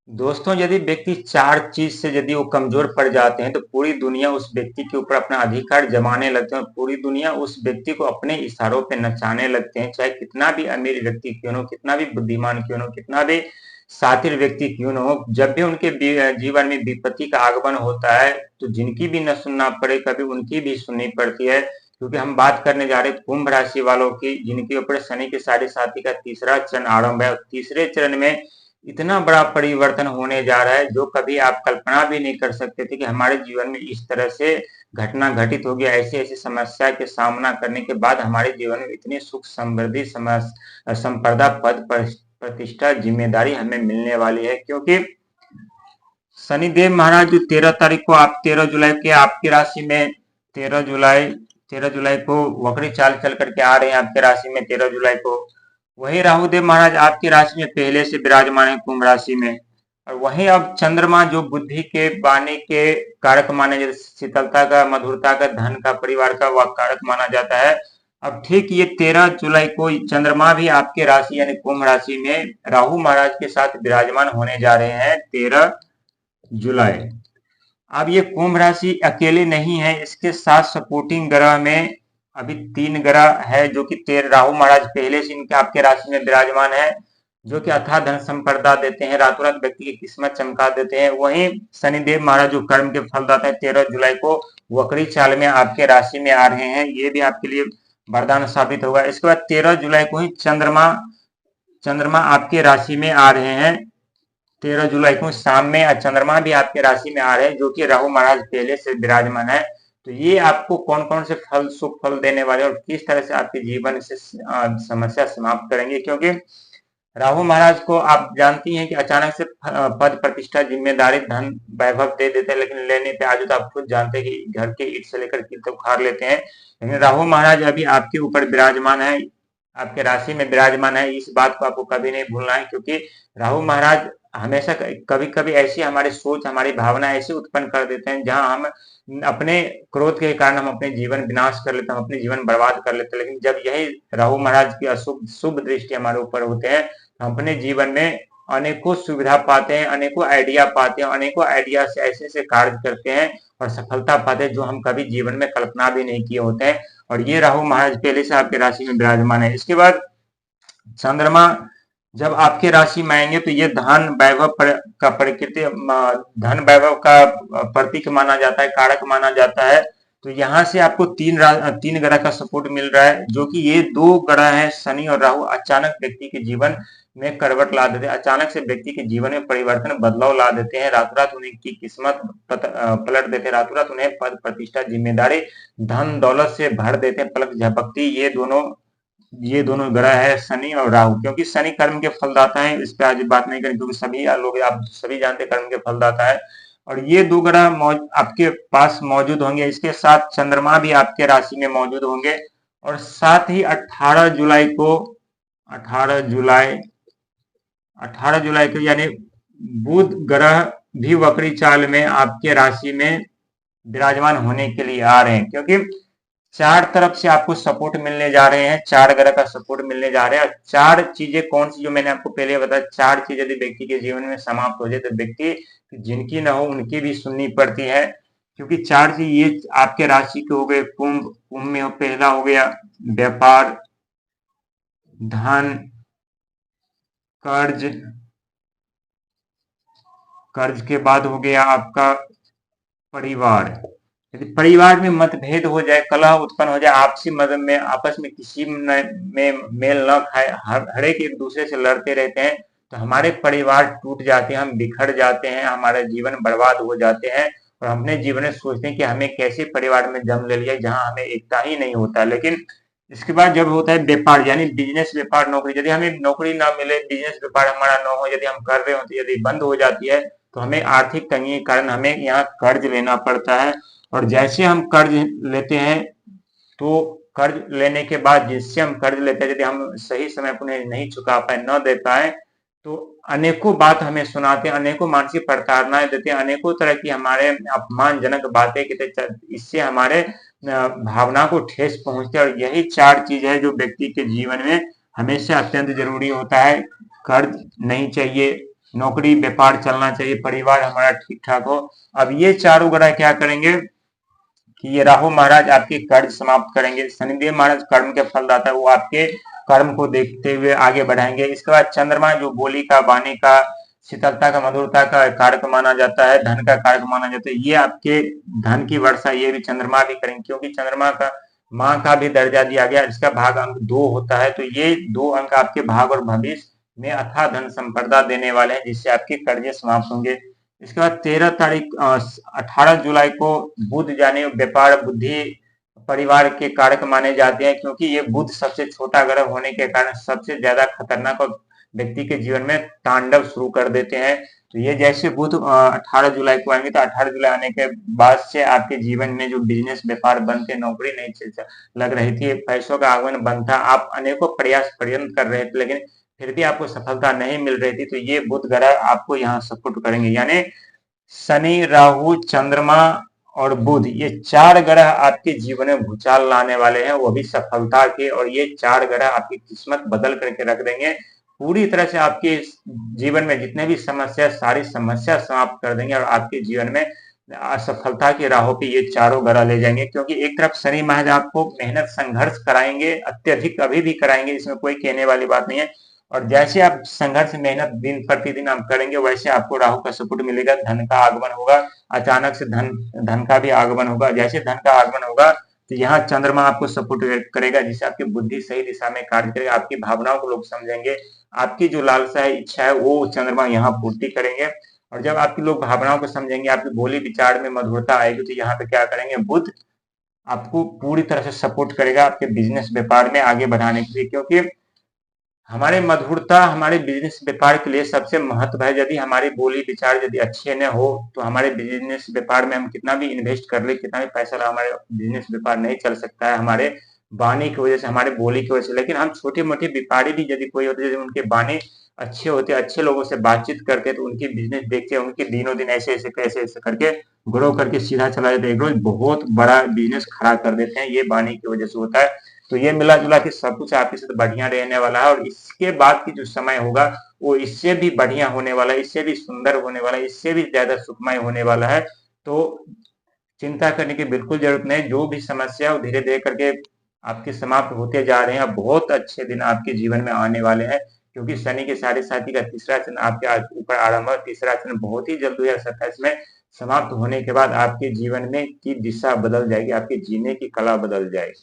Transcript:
दोस्तों, यदि व्यक्ति 4 चीज से यदि वो कमजोर पड़ जाते हैं तो पूरी दुनिया उस व्यक्ति के ऊपर अपना अधिकार जमाने लगते हैं और पूरी दुनिया उस व्यक्ति को अपने इशारों पे नचाने लगते हैं। चाहे कितना भी अमीर व्यक्ति क्यों न हो, कितना भी बुद्धिमान क्यों न हो, कितना भी शातिर व्यक्ति क्यों न हो, जब भी उनके जीवन में विपत्ति का आगमन होता है तो जिनकी भी न सुनना पड़े, कभी उनकी भी सुननी पड़ती है। क्योंकि हम बात करने जा रहे हैं कुंभ राशि वालों की, जिनके ऊपर शनि के साढ़े साथी का तीसरा चरण आरंभ है। तीसरे चरण में इतना बड़ा परिवर्तन होने जा रहा है जो कभी आप कल्पना भी नहीं कर सकते थे कि हमारे जीवन में इस तरह से घटना घटित होगी। ऐसी ऐसी समस्या के सामना करने के बाद हमारे जीवन में इतनी सुख समृद्धि संपदा पद प्रतिष्ठा जिम्मेदारी हमें मिलने वाली है। क्योंकि शनिदेव महाराज जो 13 तारीख को आप 13 जुलाई के आपकी राशि में 13 जुलाई को वक्री चाल चल करके आ रहे हैं आपके राशि में 13 जुलाई को। वही राहुदेव महाराज आपकी राशि में पहले से विराजमान है कुंभ राशि में। और वहीं अब चंद्रमा जो बुद्धि के वाणी के कारक माने, जैसे शीतलता का, मधुरता का, धन का, परिवार का वह कारक माना जाता है। अब ठीक ये 13 जुलाई को चंद्रमा भी आपके राशि यानी कुंभ राशि में राहु महाराज के साथ विराजमान होने जा रहे हैं 13 जुलाई। अब ये कुंभ राशि अकेले नहीं है, इसके साथ सपोर्टिंग ग्रह में अभी 3 ग्रह है जो कि राहु महाराज पहले से इनके आपके राशि में विराजमान है, जो कि अथाह धन संपदा देते हैं, रातों रात व्यक्ति की किस्मत चमका देते हैं। वहीं शनिदेव महाराज जो कर्म के फलदाता है 13 जुलाई को वक्री चाल में आपके राशि में आ रहे हैं, ये भी आपके लिए वरदान साबित होगा। इसके बाद 13 जुलाई को ही चंद्रमा आपके राशि में आ रहे हैं। 13 जुलाई को शाम में चंद्रमा भी आपके राशि में आ रहे हैं, जो कि राहु महाराज पहले से विराजमान है। तो ये आपको कौन कौन से फल, शुभ फल देने वाले और किस तरह से आपके जीवन से समस्या समाप्त करेंगे। क्योंकि राहु महाराज को आप जानती हैं कि अचानक से पद प्रतिष्ठा, जिम्मेदारी, धन, वैभव दे देते हैं, लेकिन लेने पे आज तो आप खुद जानते हैं कि घर के ईट से लेकर कील तक उखाड़ लेते हैं। लेकिन राहु महाराज अभी आपके ऊपर विराजमान है, आपके राशि में विराजमान है। इस बात को आपको कभी नहीं भूलना है, क्योंकि राहु महाराज हमेशा कभी कभी ऐसी हमारी सोच, हमारी भावना ऐसी उत्पन्न कर देते हैं जहां हम अपने क्रोध के कारण हम अपने जीवन विनाश कर लेते हैं, हम अपने जीवन बर्बाद कर लेते हैं। लेकिन जब यही राहु महाराज की अशुभ शुभ दृष्टि हमारे ऊपर होते हैं, हम अपने जीवन में अनेकों सुविधा पाते हैं, अनेकों आइडिया पाते हैं, अनेकों आइडिया से ऐसे ऐसे कार्य करते हैं और सफलता पाते हैं जो हम कभी जीवन में कल्पना भी नहीं किए होते हैं। और ये राहु महाराज पहले से आपके राशि में विराजमान है। इसके बाद चंद्रमा जब आपके राशि में आएंगे तो ये धन वैभव का प्रकृति, धन वैभव का प्रतीक माना जाता है, कारक माना जाता है। तो यहाँ से आपको तीन ग्रह का सपोर्ट मिल रहा है, जो कि ये 2 ग्रह हैं शनि और राहु, अचानक व्यक्ति के जीवन में करवट ला देते हैं, अचानक से व्यक्ति के जीवन में परिवर्तन, बदलाव ला देते हैं, रातों रात उनकी किस्मत पलट देते हैं, रातों रात उन्हें पद प्रतिष्ठा, जिम्मेदारी, धन दौलत से भर देते हैं, पलक झपकती। ये दोनों ग्रह है शनि और राहु। क्योंकि शनि कर्म के फलदाता है, इस पे आज बात नहीं करें, क्योंकि सभी लोग आप सभी जानते हैं कर्म के फलदाता है। और ये 2 ग्रह आपके पास मौजूद होंगे। इसके साथ चंद्रमा भी आपके राशि में मौजूद होंगे। और साथ ही 18 जुलाई को यानी बुध ग्रह भी वक्री चाल में आपके राशि में विराजमान होने के लिए आ रहे हैं। क्योंकि 4 तरफ से आपको सपोर्ट मिलने जा रहे हैं, 4 ग्रह का सपोर्ट मिलने जा रहे हैं। 4 चीजें कौन सी, जो मैंने आपको पहले बताया, 4 चीजें यदि व्यक्ति के जीवन में समाप्त हो जाए तो व्यक्ति जिनकी ना हो उनकी भी सुननी पड़ती है। क्योंकि 4 चीज ये आपके राशि के हो गए। कुंभ में पहला हो गया व्यापार, धन, कर्ज के बाद हो गया आपका परिवार। यदि परिवार में मतभेद हो जाए, कलह उत्पन्न हो जाए, आपसी मदद में आपस में किसी में मेल न खाए, हर एक दूसरे से लड़ते रहते हैं, तो हमारे परिवार टूट जाते हैं, हम बिखर जाते हैं, हमारा जीवन बर्बाद हो जाते हैं। और हम अपने जीवन में सोचते हैं कि हमें कैसे परिवार में जन्म ले लिया जहां हमें एकता ही नहीं होता। लेकिन इसके बाद जब होता है व्यापार यानी बिजनेस, व्यापार, नौकरी, यदि हमें नौकरी ना मिले, बिजनेस व्यापार हमारा न हो, यदि हम कर रहे हो तो यदि बंद हो जाती है, तो हमें आर्थिक तंगी के कारण हमें यहाँ कर्ज लेना पड़ता है। और जैसे हम कर्ज लेते हैं तो कर्ज लेने के बाद जिससे हम कर्ज लेते हैं, यदि हम सही समय पर उन्हें नहीं चुका पाए, न दे पाए, तो अनेकों बात हमें सुनाते हैं, अनेकों मानसिक प्रताड़नाएं देते हैं, अनेकों तरह की हमारे अपमानजनक बातें कहते हैं। इससे हमारे भावना को ठेस पहुंचती है। और यही 4 चीज है जो व्यक्ति के जीवन में हमेशा अत्यंत जरूरी होता है। कर्ज नहीं चाहिए, नौकरी व्यापार चलना चाहिए, परिवार हमारा ठीक ठाक हो। अब ये चारों ग्रह क्या करेंगे कि ये राहु महाराज आपके कर्ज समाप्त करेंगे, शनिदेव महाराज कर्म के फलदाता है, वो आपके कर्म को देखते हुए आगे बढ़ाएंगे। इसके बाद चंद्रमा जो बोली का, वाणी का, शीतलता का, मधुरता का कारक माना जाता है, धन का कारक माना जाता है, ये आपके धन की वर्षा ये भी चंद्रमा भी करेंगे, क्योंकि चंद्रमा का माँ का भी दर्जा दिया गया, इसका भाग अंक 2 होता है, तो ये 2 अंक आपके भाग और भविष्य में अथाह धन संपदा देने वाले हैं, जिससे आपके कर्जे समाप्त होंगे। इसके बाद 13 तारीख 18 जुलाई को बुध यानी व्यापार बुद्धि परिवार के कारक माने जाते हैं, क्योंकि ये बुध सबसे छोटा ग्रह होने के कारण सबसे ज्यादा खतरनाक और व्यक्ति के जीवन में तांडव शुरू कर देते हैं। तो ये जैसे बुध 18 जुलाई को आएंगे, तो 18 जुलाई आने के बाद से आपके जीवन में जो बिजनेस व्यापार बनते, नौकरी नहीं लग रही थी, पैसों का आगमन बंद था, आप अनेकों प्रयास प्रयत्न कर रहे थे लेकिन फिर भी आपको सफलता नहीं मिल रही थी, तो ये बुध ग्रह आपको यहाँ सपोर्ट करेंगे। यानी शनि, राहु, चंद्रमा और बुध, ये 4 ग्रह आपके जीवन में भूचाल लाने वाले हैं, वो भी सफलता के, और ये 4 ग्रह आपकी किस्मत बदल करके रख देंगे। पूरी तरह से आपके जीवन में जितने भी समस्या, सारी समस्या समाप्त कर देंगे और आपके जीवन में असफलता की राहों पे ये चारों ग्रह ले जाएंगे। क्योंकि एक तरफ शनि महाराज आपको मेहनत संघर्ष कराएंगे, अत्यधिक अभी भी कराएंगे, इसमें कोई कहने वाली बात नहीं है, और जैसे आप संघर्ष मेहनत दिन प्रतिदिन आप करेंगे, वैसे आपको राहु का सपोर्ट मिलेगा, धन का आगमन होगा, अचानक से धन का भी आगमन होगा। जैसे धन का आगमन होगा, तो यहाँ चंद्रमा आपको सपोर्ट करेगा, जिससे आपकी बुद्धि सही दिशा में कार्य करेगा, आपकी भावनाओं को लोग समझेंगे, आपकी जो लालसा है, इच्छा है, वो चंद्रमा यहाँ पूर्ति करेंगे। और जब आपके लोग भावनाओं को समझेंगे, आपकी बोली विचार में मधुरता आएगी, तो यहाँ पे क्या करेंगे, बुध आपको पूरी तरह से सपोर्ट करेगा आपके बिजनेस व्यापार में आगे बढ़ाने के लिए। क्योंकि हमारे मधुरता हमारे बिजनेस व्यापार के लिए सबसे महत्व है। यदि हमारी बोली विचार यदि अच्छे न हो, तो हमारे बिजनेस व्यापार में हम कितना भी इन्वेस्ट कर ले, कितना भी पैसा लगा, हमारे बिजनेस व्यापार नहीं चल सकता है, हमारे वाणी की वजह से, हमारे बोली की वजह से। लेकिन हम छोटे मोटे व्यापारी भी यदि कोई होते, यदि उनके वाणी अच्छे होते, अच्छे लोगों से बातचीत करते, तो उनकी बिजनेस देखते हैं, उनके दिनों दिन ऐसे ऐसे कैसे ऐसे करके ग्रो करके सीधा चला जाता है, एक रोज बहुत बड़ा बिजनेस खड़ा कर देते हैं, ये वाणी की वजह से होता है। तो ये मिला जुला के सब कुछ आपके साथ बढ़िया रहने वाला है, और इसके बाद की जो समय होगा वो इससे भी बढ़िया होने वाला है, इससे भी सुंदर होने वाला है, इससे भी ज्यादा सुखमय होने वाला है। तो चिंता करने की बिल्कुल जरूरत नहीं, जो भी समस्या है धीरे धीरे करके आपके समाप्त होते जा रहे हैं। बहुत अच्छे दिन आपके जीवन में आने वाले हैं, क्योंकि शनि के साढ़े साथी का तीसरा चरण आपके ऊपर आरंभ है। तीसरा चरण बहुत ही जल्द 2027 में समाप्त होने के बाद आपके जीवन में की दिशा बदल जाएगी, आपके जीने की कला बदल जाएगी।